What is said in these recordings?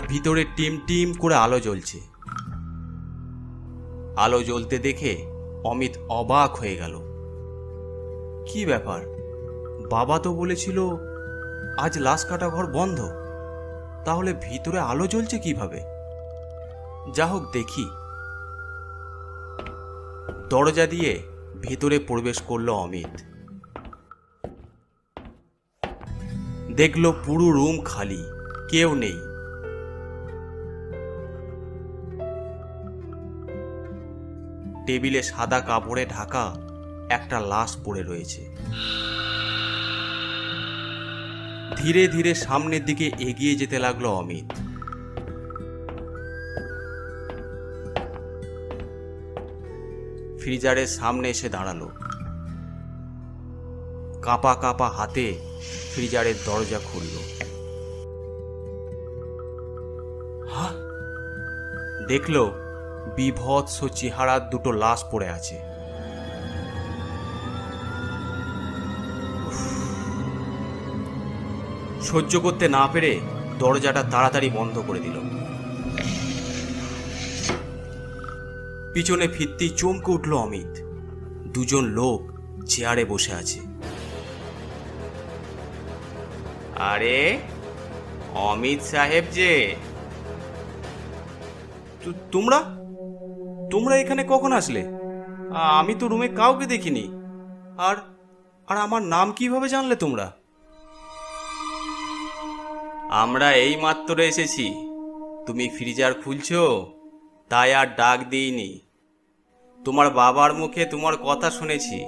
ভিতরে team team করে আলো জ্বলছে। আলো জ্বলতে দেখে অমিত অবাক হয়ে গেল। কি ব্যাপার, বাবা তো বলেছিল আজ লাশ কাটা ঘর বন্ধ, তাহলে ভিতরে আলো জ্বলছে কিভাবে? যা হোক দেখি। দরজা দিয়ে ভেতরে প্রবেশ করলো অমিত। দেখলো পুরো রুম খালি, কেউ নেই। টেবিলে সাদা কাপড়ে ঢাকা একটা লাশ পড়ে রয়েছে। ধীরে ধীরে সামনের দিকে এগিয়ে যেতে লাগলো অমিত। ফ্রিজারের সামনে এসে দাঁড়ালো। কাঁপা কাঁপা হাতে ফ্রিজারের দরজা খুলল। হ্যাঁ, দেখলো বিভৎস চেহারার দুটো লাশ পড়ে আছে। সহ্য করতে না পেরে দরজাটা তাড়াতাড়ি বন্ধ করে দিল। পিছনে ফিরতেই চমকে উঠল অমিত। দুজন লোক চেয়ারে বসে আছে। আরে অমিত সাহেব যে, তোমরা তোমরা এখানে কখন আসলে? আমি তো রুমে কাউকে দেখিনি। আর আর আমার নাম কিভাবে জানলে তোমরা? আমরা এই মাত্র এসেছি। তুমি ফ্রিজার খুলছো তাই আর ডাক দিইনি। তোমার বাবার মুখে তোমার কথা শুনেছি,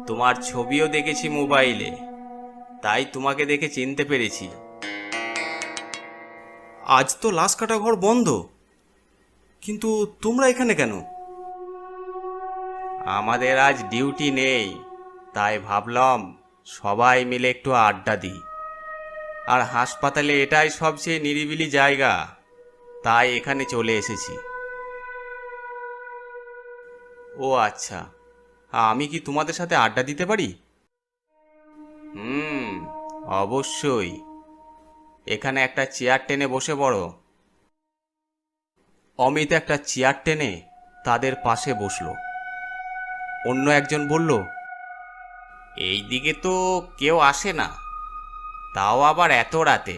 তোমার ছবিও দেখেছি মোবাইলে, তাই তোমাকে দেখে চিনতে পেরেছি। আজ তো লাশ কাটা ঘর বন্ধ, কিন্তু তোমরা এখানে কেন? আমাদের আজ ডিউটি নেই, তাই ভাবলাম সবাই মিলে একটু আড্ডা দিই। আর হাসপাতালে এটাই সবচেয়ে নিরিবিলি জায়গা, তাই এখানে চলে এসেছি। ও আচ্ছা, আমি কি তোমাদের সাথে আড্ডা দিতে পারি? অবশ্যই। এখানে একটা চেয়ার টেনে বসে পড়ো। অমিত একটা চেয়ার টেনে তাদের পাশে বসলো। অন্য একজন বলল, এই দিকে তো কেউ আসে না, তাও আবার এত রাতে।